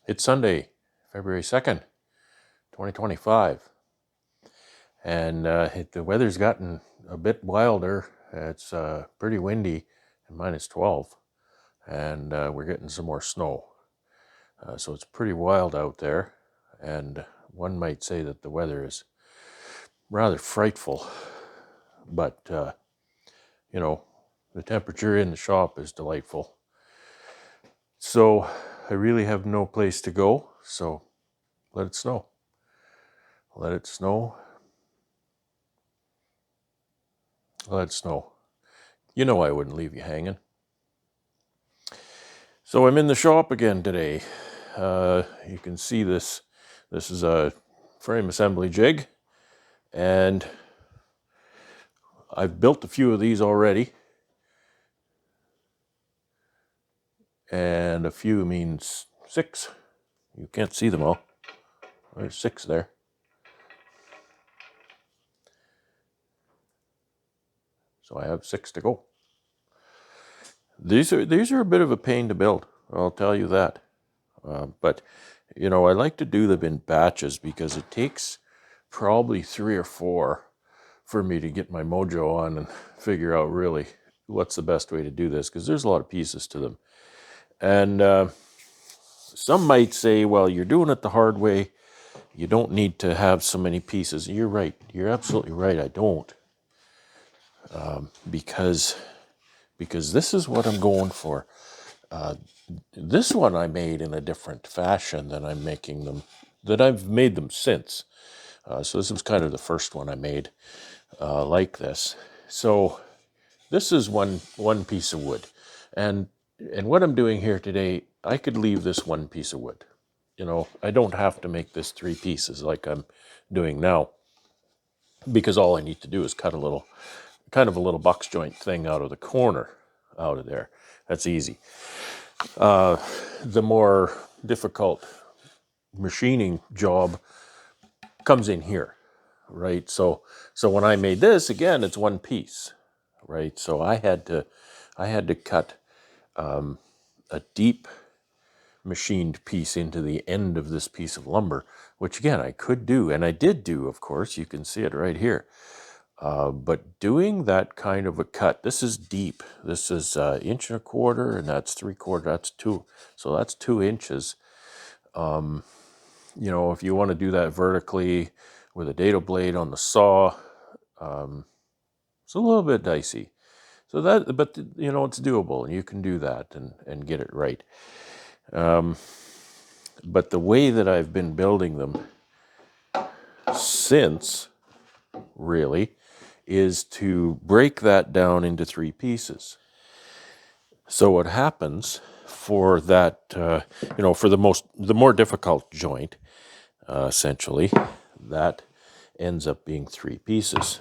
It's Sunday, February 2nd, 2025, and the weather's gotten a bit wilder. It's pretty windy and -12, and we're getting some more snow. So it's pretty wild out there, and one might say that the weather is rather frightful, but you know, the temperature in the shop is delightful. So I really have no place to go, so let it snow. Let it snow. Let it snow. You know I wouldn't leave you hanging. So I'm in the shop again today. You can see this. This is a frame assembly jig, and I've built a few of these already. And a few means 6. You can't see them all. There's 6 there. So I have 6 to go. These are a bit of a pain to build, I'll tell you that. But you know, I like to do them in batches because it takes probably 3 or 4 for me to get my mojo on and figure out really what's the best way to do this, because there's a lot of pieces to them. And some might say, well, you're doing it the hard way. You don't need to have so many pieces. You're right. You're absolutely right. I don't. Because this is what I'm going for. This one I made in a different fashion than I'm making them, that I've made them since. So this was kind of the first one I made like this. So this is one piece of wood. And what I'm doing here today, I could leave this one piece of wood. You know, I don't have to make this 3 pieces like I'm doing now, because all I need to do is cut a little, kind of a little box joint thing out of the corner out of there. That's easy. The more difficult machining job comes in here, right? So when I made this, again, it's one piece, right? So I had to cut a deep machined piece into the end of this piece of lumber, which again I could do, and I did do, of course. You can see it right here. But doing that kind of a cut, this is deep. This is 1.25 inches, and that's 3/4. That's 2. So that's 2 inches. You know, if you want to do that vertically with a dado blade on the saw, it's a little bit dicey. So that, but you know, it's doable, and you can do that and get it right. But the way that I've been building them since, really, is to break that down into 3 pieces. So what happens for that, you know, for the more difficult joint, essentially, that ends up being 3 pieces.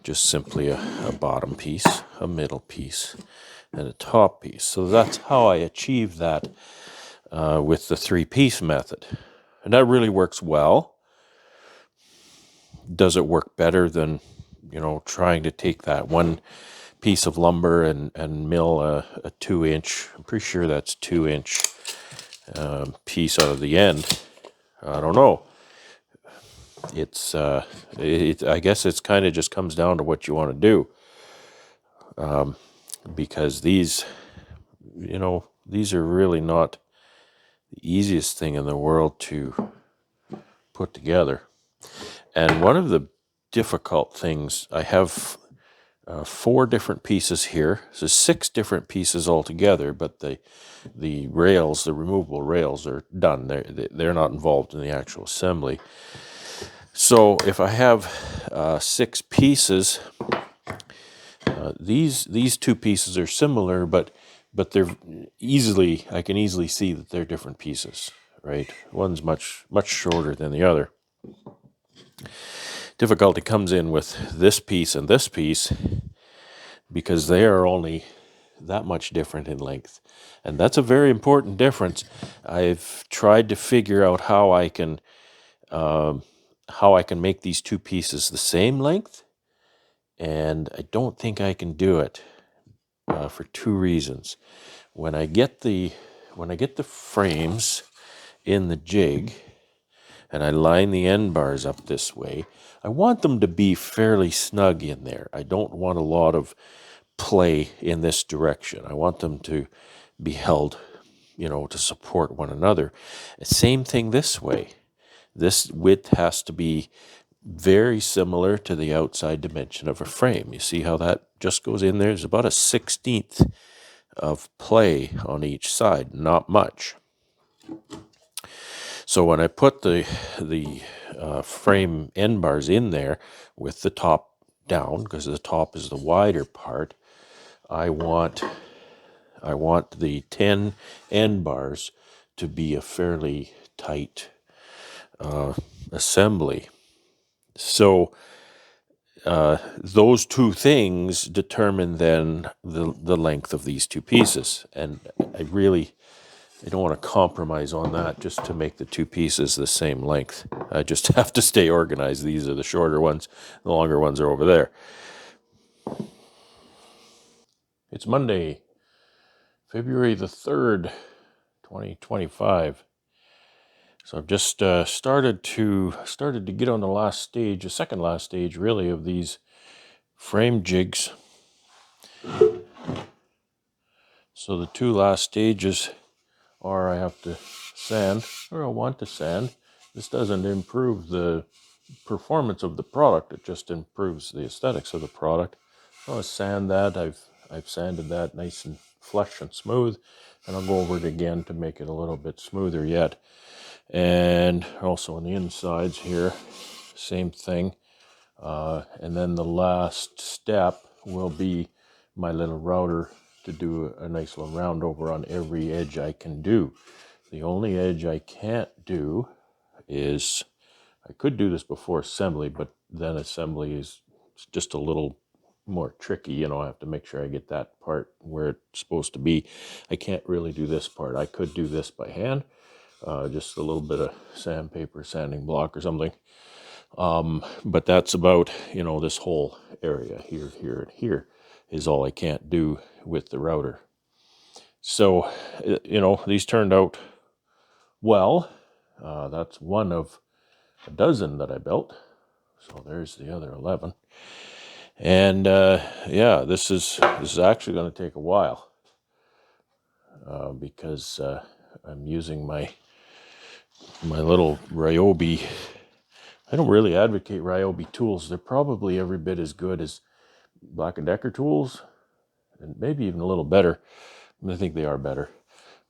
Just simply a bottom piece, a middle piece, and a top piece. So that's how I achieve that with the 3-piece method. And that really works well. Does it work better than, you know, trying to take that one piece of lumber and mill a 2-inch, I'm pretty sure that's 2-inch piece out of the end? I don't know. It's I guess it's kind of just comes down to what you want to do. Because these, you know, these are really not the easiest thing in the world to put together. And one of the difficult things, I have 4 different pieces here. So 6 different pieces altogether, but the rails, the removable rails, are done. They're not involved in the actual assembly. So if I have 6 pieces, these 2 pieces are similar, but they're easily, I can easily see that they're different pieces, right? One's much shorter than the other. Difficulty comes in with this piece and this piece because they are only that much different in length. And that's a very important difference. I've tried to figure out how I can make these 2 pieces the same length, and I don't think I can do it for 2 reasons. When I get the when I get the frames in the jig and I line the end bars up this way, I want them to be fairly snug in there. I don't want a lot of play in this direction. I want them to be held, to support one another. Same thing this way. This width has to be very similar to the outside dimension of a frame. You see how that just goes in there? There's about a 1/16 of play on each side, not much. So when I put the frame end bars in there with the top down, because the top is the wider part, I want the 10 end bars to be a fairly tight assembly. So those two things determine then the length of these two pieces. And I don't want to compromise on that just to make the two pieces the same length. I just have to stay organized. These are the shorter ones. The longer ones are over there. It's Monday, February the 3rd, 2025. So I've just started to get on the second last stage really of these frame jigs. So the two last stages are I have to sand, or I want to sand. This doesn't improve the performance of the product, it just improves the aesthetics of the product. I want to sand that. I've sanded that nice and flush and smooth, and I'll go over it again to make it a little bit smoother yet. And also on the insides here, same thing. And then the last step will be my little router to do a nice little round over on every edge I can do. The only edge I can't do is, I could do this before assembly, but then assembly is just a little more tricky. I have to make sure I get that part where it's supposed to be. I can't really do this part. I could do this by hand, just a little bit of sandpaper, sanding block or something. But that's about, this whole area here, here, and here is all I can't do with the router. So, these turned out well. That's one of a dozen that I built. So there's the other 11. And this is actually going to take a while because I'm using my little Ryobi. I don't really advocate Ryobi tools. They're probably every bit as good as Black & Decker tools, and maybe even a little better. I think they are better.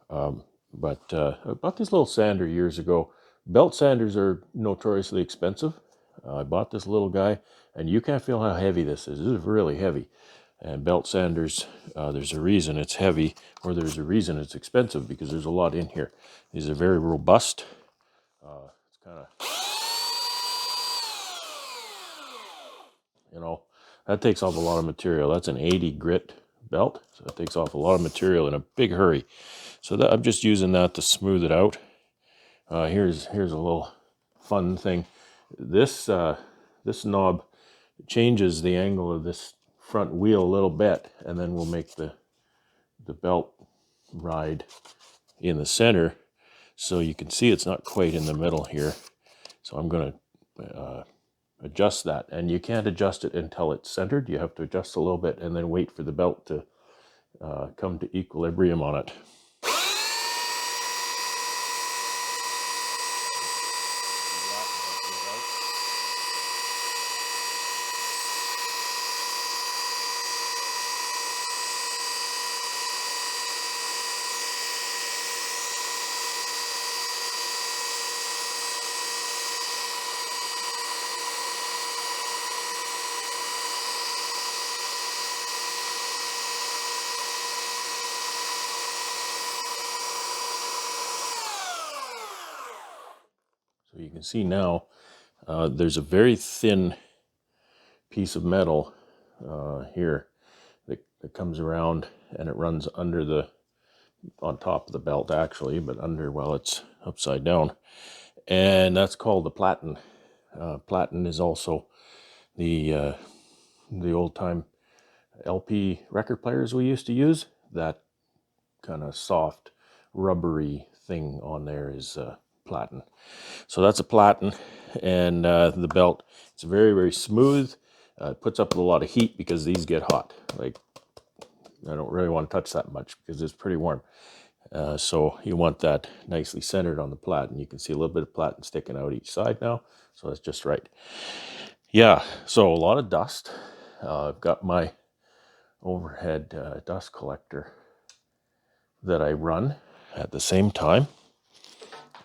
But I bought this little sander years ago. Belt sanders are notoriously expensive. I bought this little guy, and you can't feel how heavy this is. This is really heavy. And belt sanders, there's a reason it's heavy, or there's a reason it's expensive, because there's a lot in here. These are very robust. It's kind of, that takes off a lot of material. That's an 80 grit belt, so it takes off a lot of material in a big hurry. So I'm just using that to smooth it out. Here's a little fun thing. This knob changes the angle of this front wheel a little bit, and then we'll make the belt ride in the center. So you can see it's not quite in the middle here. So I'm going to adjust that, and you can't adjust it until it's centered. You have to adjust a little bit and then wait for the belt to come to equilibrium on it. So you can see now there's a very thin piece of metal here that comes around, and it runs on top of the belt actually, but under while it's upside down. And that's called the platen. Platen is also the old time LP record players we used to use. That kind of soft rubbery thing on there is platen. So that's a platen, and the belt, it's very, very smooth. It puts up a lot of heat because these get hot. Like, I don't really want to touch that much because it's pretty warm. So you want that nicely centered on the platen. You can see a little bit of platen sticking out each side now, so that's just right. Yeah, so a lot of dust. I've got my overhead dust collector that I run at the same time.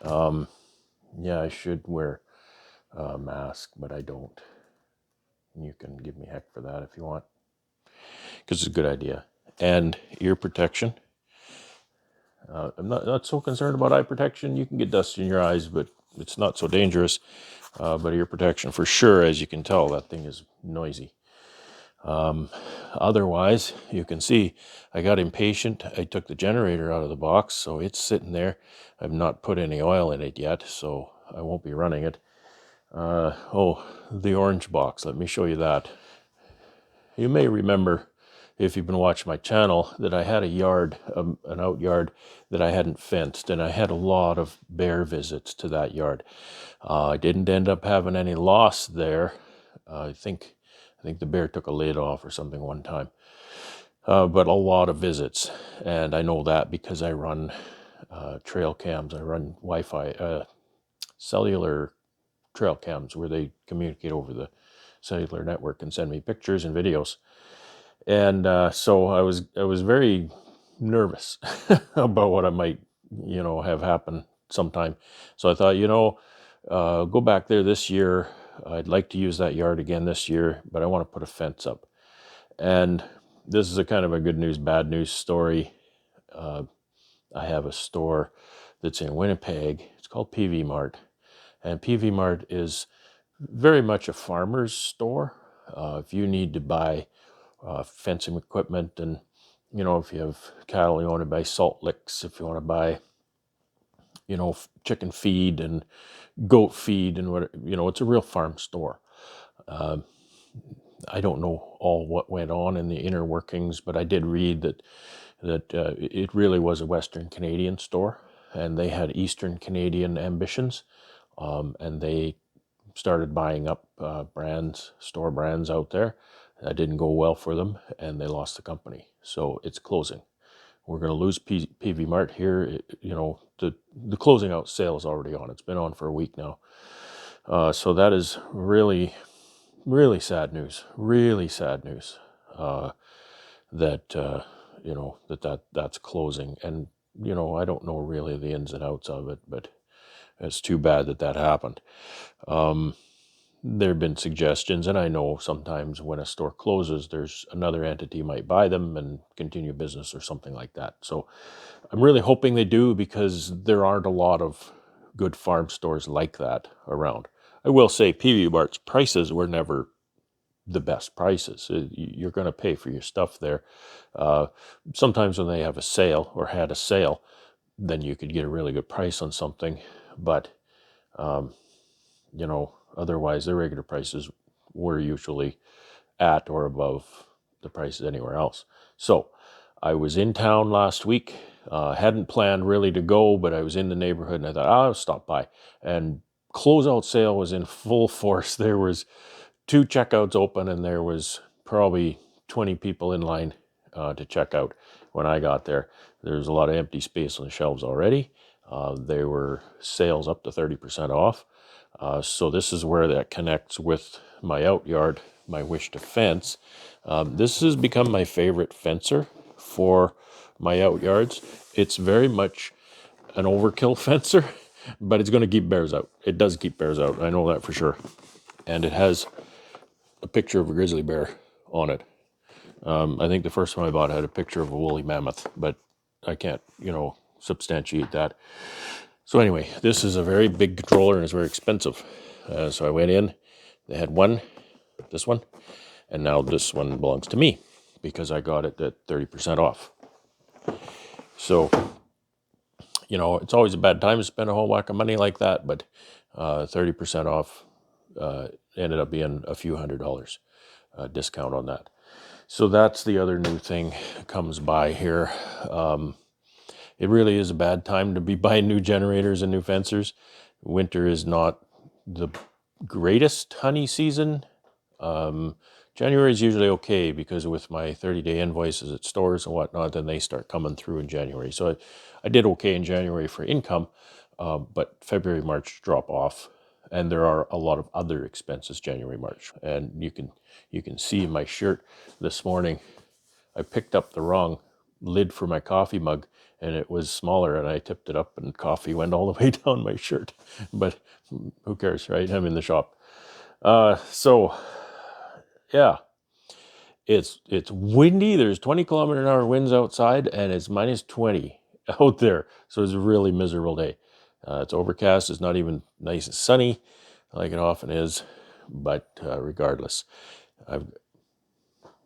Yeah, I should wear a mask, but I don't. You can give me heck for that if you want, because it's a good idea. And ear protection. I'm not so concerned about eye protection. You can get dust in your eyes, but it's not so dangerous. But ear protection for sure. As you can tell, that thing is noisy. Otherwise, you can see I got impatient. I took the generator out of the box, so it's sitting there. I've not put any oil in it yet, so I won't be running it. Oh, the orange box. Let me show you that. You may remember, if you've been watching my channel, that I had a yard, an out yard that I hadn't fenced, and I had a lot of bear visits to that yard. I didn't end up having any loss there. I think the bear took a lid off or something one time. But a lot of visits, and I know that because I run trail cams. I run Wi-Fi, cellular trail cams, where they communicate over the cellular network and send me pictures and videos. And so I was very nervous about what I might, have happen sometime. So I thought, go back there this year. I'd like to use that yard again this year, but I want to put a fence up. And this is a kind of a good news, bad news story. I have a store that's in Winnipeg. It's called Peavy Mart. And Peavy Mart is very much a farmer's store. If you need to buy fencing equipment, and if you have cattle, you want to buy salt licks, if you want to buy chicken feed and goat feed and what, it's a real farm store. I don't know all what went on in the inner workings, but I did read that it really was a Western Canadian store, and they had Eastern Canadian ambitions, and they started buying up store brands out there. That didn't go well for them, and they lost the company. So it's closing. We're going to lose Peavy Mart here. The closing out sale is already on. It's been on for a week now. So that is really, really sad news. Really sad news that's closing. And, I don't know really the ins and outs of it, but it's too bad that happened. There have been suggestions, and I know sometimes when a store closes, there's another entity might buy them and continue business or something like that. So I'm really hoping they do, because there aren't a lot of good farm stores like that around. I will say Peavy Mart's prices were never the best prices. You're going to pay for your stuff there. Sometimes when they have a sale or had a sale, then you could get a really good price on something. But, otherwise their regular prices were usually at or above the prices anywhere else. So I was in town last week. Hadn't planned really to go, but I was in the neighborhood and I thought, I'll stop by. And closeout sale was in full force. There was 2 checkouts open, and there was probably 20 people in line to check out when I got there. There was a lot of empty space on the shelves already. There were sales up to 30% off. So this is where that connects with my out yard, my wish to fence. This has become my favorite fencer for my out yards. It's very much an overkill fencer, but it's going to keep bears out. It does keep bears out. I know that for sure. And it has a picture of a grizzly bear on it. I think the first one I bought had a picture of a woolly mammoth, but I can't, substantiate that. So anyway, this is a very big controller and it's very expensive. So I went in, they had this one, and now this one belongs to me because I got it at 30% off. So, it's always a bad time to spend a whole whack of money like that, but 30% off ended up being a few $100 discount on that. So that's the other new thing that comes by here. it really is a bad time to be buying new generators and new fencers. Winter is not the greatest honey season. January is usually okay because with my 30-day invoices at stores and whatnot, then they start coming through in January. So I did okay in January for income, but February, March drop off, and there are a lot of other expenses January, March. And you can see my shirt this morning. I picked up the wrong lid for my coffee mug, and it was smaller, and I tipped it up, and coffee went all the way down my shirt. But who cares, right? I'm in the shop. So yeah, it's windy. There's 20-kilometer-an-hour winds outside, and it's minus 20 out there. So it's a really miserable day. It's overcast. It's not even nice and sunny like it often is. But regardless, I'm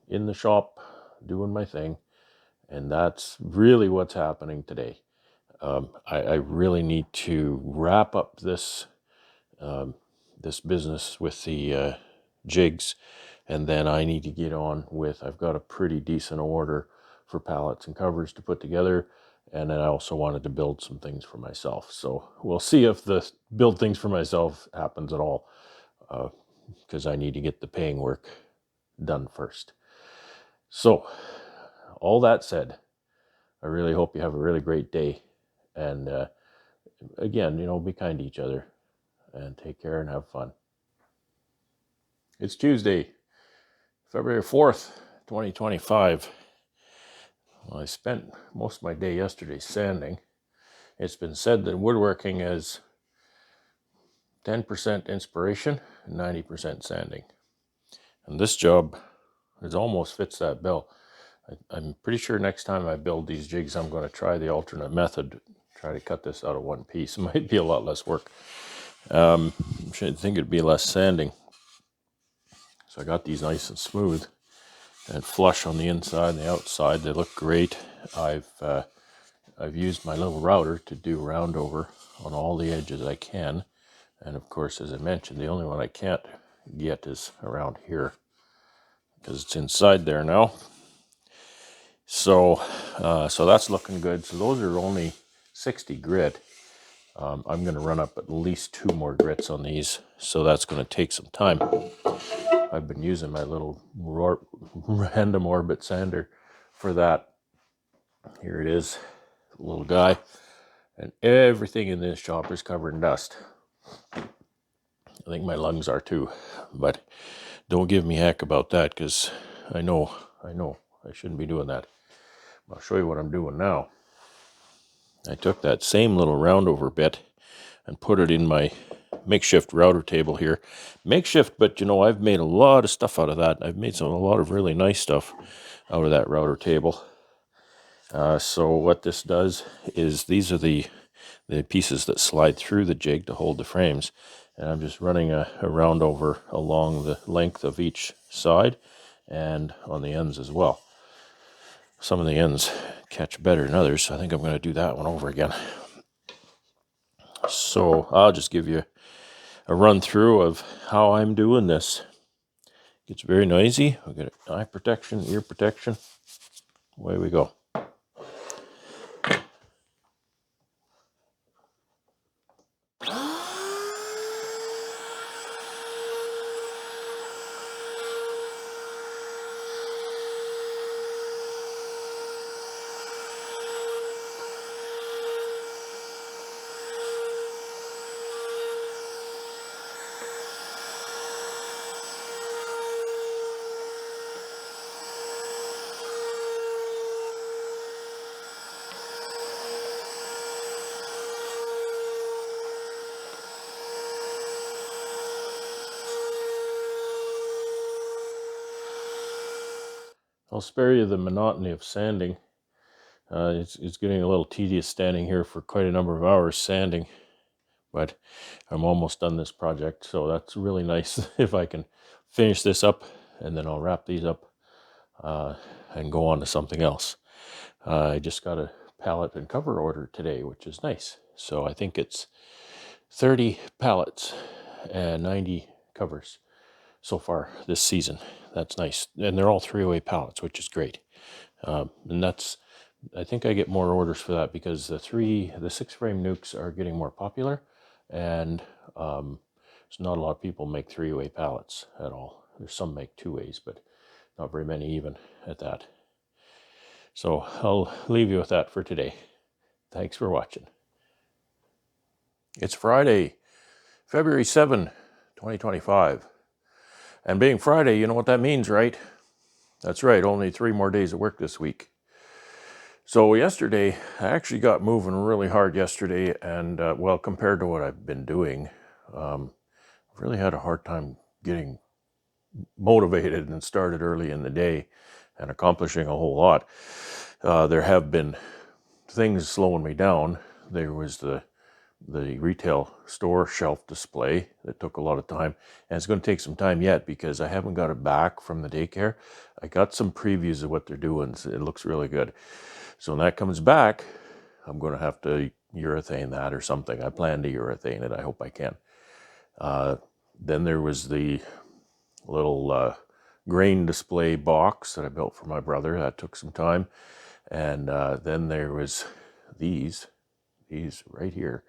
in the shop doing my thing, and that's really what's happening today. I really need to wrap up this this business with the jigs, and then I need to get on with, I've got a pretty decent order for pallets and covers to put together, and then I also wanted to build some things for myself. So we'll see if the build things for myself happens at all, because I need to get the paying work done first. So all that said, I really hope you have a really great day, and again, be kind to each other and take care and have fun. It's Tuesday, February 4th, 2025. Well, I spent most of my day yesterday sanding. It's been said that woodworking is 10% inspiration and 90% sanding. And this job almost fits that bill. I'm pretty sure next time I build these jigs, I'm going to try the alternate method, try to cut this out of one piece. It might be a lot less work. I think it'd be less sanding. So I got these nice and smooth and flush on the inside and the outside. They look great. I've used my little router to do roundover on all the edges I can. And of course, as I mentioned, the only one I can't get is around here because it's inside there now. So that's looking good. So those are only 60 grit. I'm going to run up at least 2 more grits on these. So that's going to take some time. I've been using my little random orbit sander for that. Here it is, little guy. And everything in this shop is covered in dust. I think my lungs are too. But don't give me heck about that, because I know I shouldn't be doing that. I'll show you what I'm doing now. I took that same little roundover bit and put it in my makeshift router table here. Makeshift, but I've made a lot of stuff out of that. I've made a lot of really nice stuff out of that router table. So what this does is, these are the pieces that slide through the jig to hold the frames. And I'm just running a roundover along the length of each side and on the ends as well. Some of the ends catch better than others, so I think I'm going to do that one over again. So I'll just give you a run through of how I'm doing this. It gets very noisy. We got eye protection, ear protection. Away we go. I'll spare you the monotony of sanding. It's getting a little tedious standing here for quite a number of hours sanding, but I'm almost done this project, so that's really nice. If I can finish this up, and then I'll wrap these up and go on to something else. I just got a pallet and cover order today, which is nice. So I think it's 30 pallets and 90 covers so far this season. That's nice. And they're all 3-way pallets, which is great. And that's I think I get more orders for that because the 6-frame nukes are getting more popular, and there's not a lot of people make 3-way pallets at all. There's some make 2-ways, but not very many even at that. So I'll leave you with that for today. Thanks for watching. It's Friday, February 7, 2025. And being Friday, you know what that means, right? That's right, only 3 more days of work this week. So yesterday, I actually got moving really hard yesterday, and well, compared to what I've been doing, I've really had a hard time getting motivated and started early in the day and accomplishing a whole lot. There have been things slowing me down. There was the retail store shelf display that took a lot of time, and it's going to take some time yet because I haven't got it back from the daycare. I got some previews of what they're doing. So it looks really good. So when that comes back, I'm going to have to urethane that or something. I plan to urethane it. I hope I can. Then there was the little grain display box that I built for my brother. That took some time. And then there was these right here.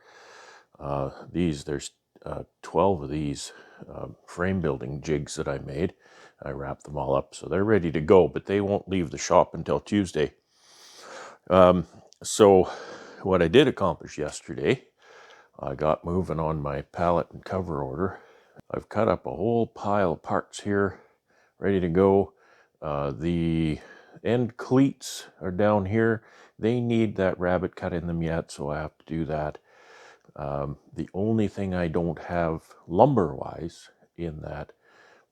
There's 12 of these frame building jigs that I made. I wrapped them all up, so they're ready to go, but they won't leave the shop until Tuesday. So what I did accomplish yesterday, I got moving on my pallet and cover order. I've cut up a whole pile of parts here, ready to go. The end cleats are down here. They need that rabbit cut in them yet, so I have to do that. The only thing I don't have lumber-wise in that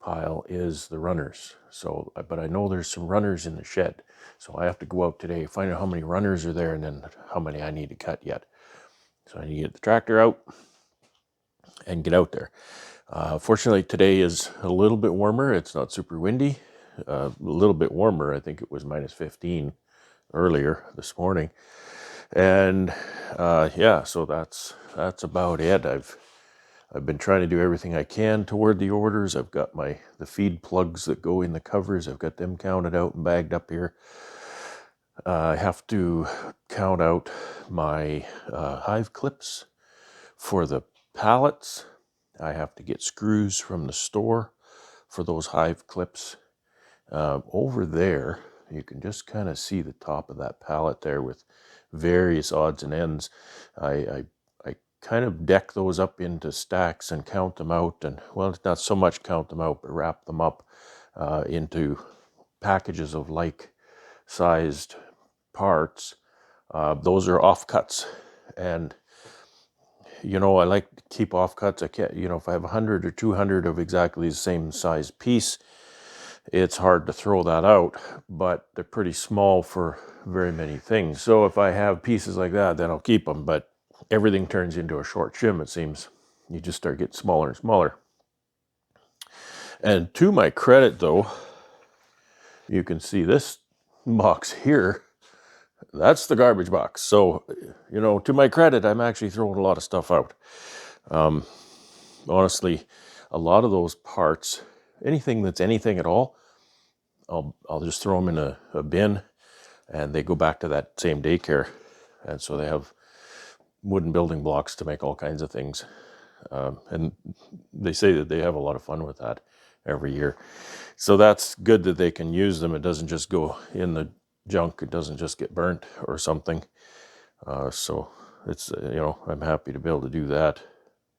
pile is the runners. So, but I know there's some runners in the shed. So I have to go out today, find out how many runners are there and then how many I need to cut yet. So I need to get the tractor out and get out there. Fortunately, today is a little bit warmer. It's not super windy. A little bit warmer. I think it was minus 15 earlier this morning. And yeah, so that's about it. I've been trying to do everything I can toward the orders. I've got the feed plugs that go in the covers. I've got them counted out and bagged up here. I have to count out my hive clips for the pallets. I have to get screws from the store for those hive clips. Over there, you can just kind of see the top of that pallet there with various odds and ends. I kind of deck those up into stacks and count them out, and well, not so much count them out, but wrap them up into packages of like-sized parts. Those are offcuts, and you know, I like to keep offcuts. I can't, you know, if I have 100 or 200 of exactly the same size piece, it's hard to throw that out, but they're pretty small for very many things. So if I have pieces like that, then I'll keep them, but everything turns into a short shim, it seems. You just start getting smaller and smaller. And to my credit, though, you can see this box here. That's the garbage box. So, you know, to my credit, I'm actually throwing a lot of stuff out. Honestly, a lot of those parts, anything that's anything at all, I'll just throw them in a bin, and they go back to that same daycare. And so they have wooden building blocks to make all kinds of things. And they say that they have a lot of fun with that every year. So that's good that they can use them. It doesn't just go in the junk. It doesn't just get burnt or something. So it's, you know, I'm happy to be able to do that.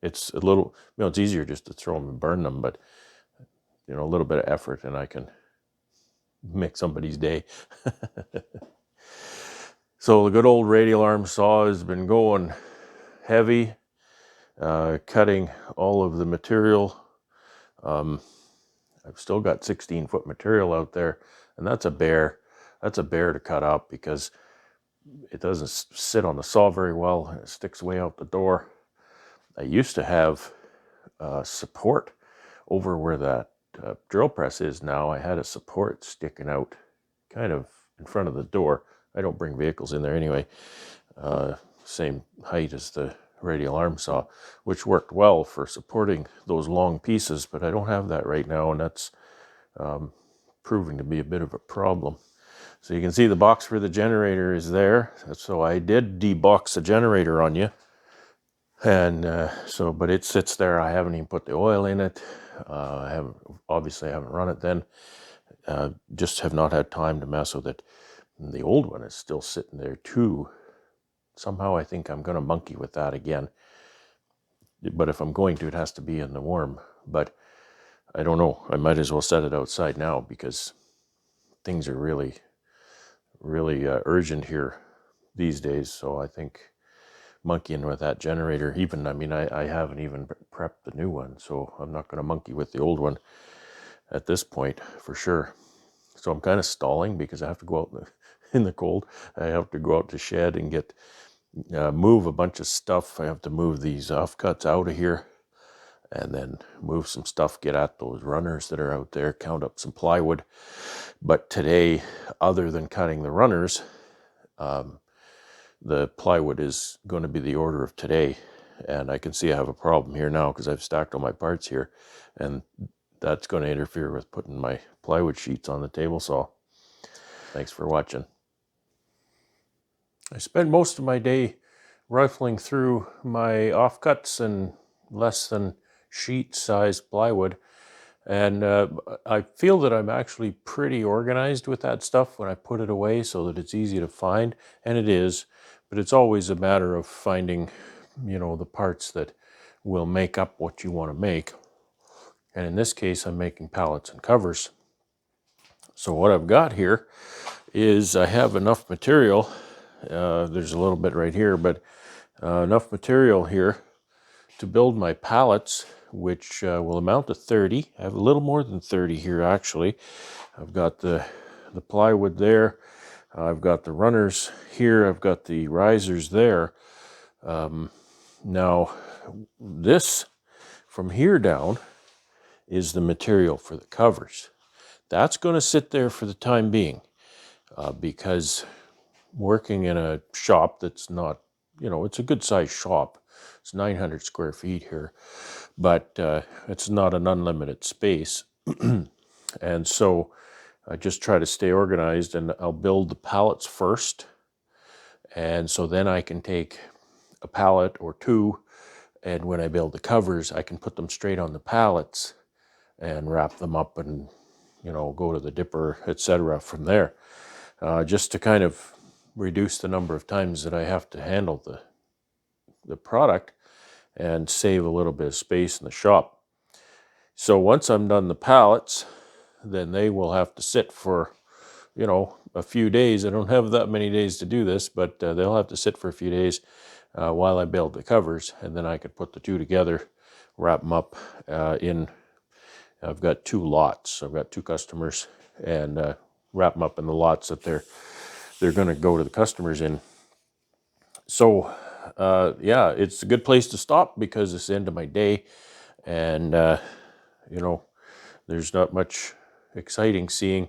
It's a little, you know, it's easier just to throw them and burn them, but, you know, a little bit of effort and I can make somebody's day. So the good old radial arm saw has been going heavy, cutting all of the material. I've still got 16-foot material out there, and that's a bear. That's a bear to cut up because it doesn't sit on the saw very well, and it sticks way out the door. I used to have support over where that drill press is now. I had a support sticking out kind of in front of the door. I don't bring vehicles in there anyway. Same height as the radial arm saw, which worked well for supporting those long pieces, but I don't have that right now, and that's proving to be a bit of a problem. So you can see the box for the generator is there. So I did debox the generator on you. And but it sits there. I haven't even put the oil in it. I haven't run it then. Just have not had time to mess with it. And the old one is still sitting there too. Somehow I think I'm going to monkey with that again. But if I'm going to, it has to be in the warm. But I don't know. I might as well set it outside now because things are really, really urgent here these days. So I think monkeying with that generator, I haven't even prepped the new one. So I'm not going to monkey with the old one at this point for sure. So I'm kind of stalling because I have to go out in the cold. I have to go out to shed and move a bunch of stuff. I have to move these offcuts out of here and then move some stuff, get at those runners that are out there, count up some plywood. But today, other than cutting the runners, the plywood is going to be the order of today. And I can see I have a problem here now because I've stacked all my parts here. And that's going to interfere with putting my plywood sheets on the table saw. Thanks for watching. I spend most of my day rifling through my offcuts and less than sheet-sized plywood. And I feel that I'm actually pretty organized with that stuff when I put it away so that it's easy to find. And it is, but it's always a matter of finding, the parts that will make up what you want to make. And in this case, I'm making pallets and covers. So what I've got here is I have enough material. There's a little bit right here, but enough material here to build my pallets, which will amount to 30. I have a little more than 30 here, actually. I've got the plywood there. I've got the runners here. I've got the risers there. Now, this from here down is the material for the covers. That's going to sit there for the time being because working in a shop that's not, it's a good sized shop. It's 900 square feet here, but it's not an unlimited space. And so I just try to stay organized, and I'll build the pallets first. And so then I can take a pallet or two, and when I build the covers, I can put them straight on the pallets and wrap them up and, go to the dipper, etc. from there, just to kind of reduce the number of times that I have to handle the product and save a little bit of space in the shop. So once I'm done the pallets, then they will have to sit for, a few days. I don't have that many days to do this, but they'll have to sit for a few days while I build the covers, and then I could put the two together, wrap them up I've got two lots. I've got two customers, and wrap them up in the lots that they're going to go to the customers in. So, yeah, it's a good place to stop because it's the end of my day, and there's not much exciting seeing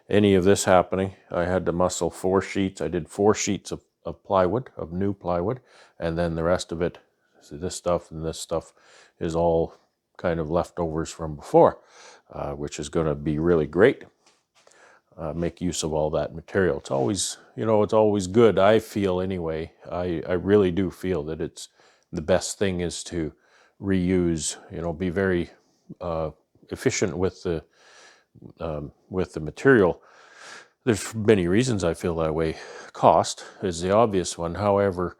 any of this happening. I had to muscle 4 sheets. I did 4 sheets of plywood, of new plywood, and then the rest of it, so this stuff and this stuff, is all kind of leftovers from before, which is going to be really great. Make use of all that material. It's always, it's always good, I feel anyway. I really do feel that it's the best thing is to reuse, be very efficient with the material. There's many reasons I feel that way. Cost is the obvious one. However,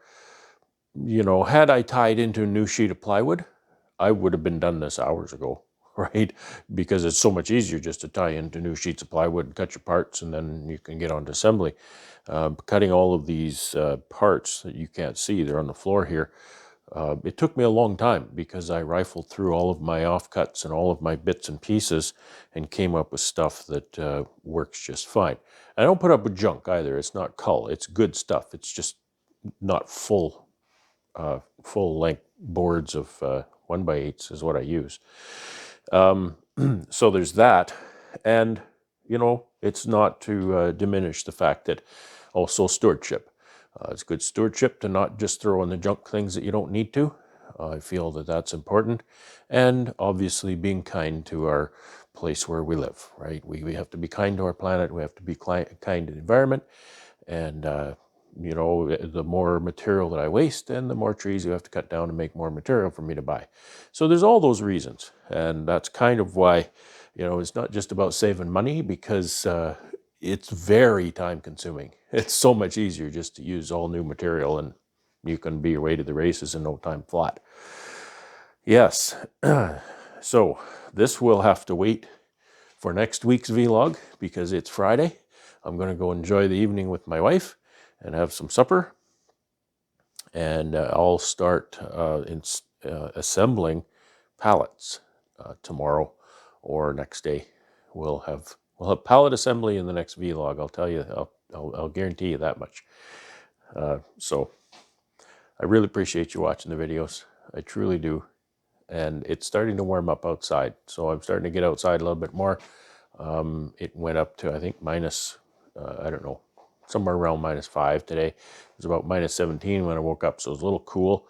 had I tied into a new sheet of plywood, I would have been done this hours ago, right? Because it's so much easier just to tie into new sheets of plywood and cut your parts, and then you can get on to assembly. Cutting all of these parts that you can't see, they're on the floor here. It took me a long time because I rifled through all of my offcuts and all of my bits and pieces and came up with stuff that works just fine. I don't put up with junk either. It's not cull. It's good stuff. It's just not full length boards of 1x8s is what I use. So there's that. And, it's not to diminish the fact that also stewardship. It's good stewardship to not just throw in the junk things that you don't need to. I feel that that's important. And obviously being kind to our place where we live, right? We have to be kind to our planet. We have to be kind to the environment. And, you know, the more material that I waste, and the more trees you have to cut down to make more material for me to buy. So there's all those reasons. And that's kind of why, you know, it's not just about saving money, because it's very time consuming. It's so much easier just to use all new material, and you can be away to the races in no time flat. Yes. So this will have to wait for next week's vlog, because it's Friday. I'm going to go enjoy the evening with my wife and have some supper. And I'll start assembling pallets tomorrow or next day. We'll have pallet assembly in the next vlog. I'll tell you. I'll guarantee you that much. So I really appreciate you watching the videos. I truly do. And it's starting to warm up outside, so I'm starting to get outside a little bit more. It went up to, I think, minus, I don't know, somewhere around -5 today. It was about -17 when I woke up, so it was a little cool.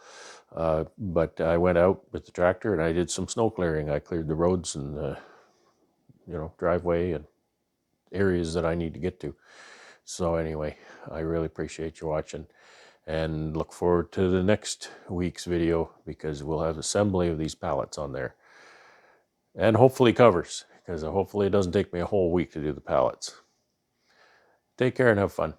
But I went out with the tractor and I did some snow clearing. I cleared the roads and the, you know, driveway and areas that I need to get to. So anyway, I really appreciate you watching, and look forward to the next week's video, because we'll have assembly of these pallets on there. And hopefully covers, because hopefully it doesn't take me a whole week to do the pallets. Take care and have fun.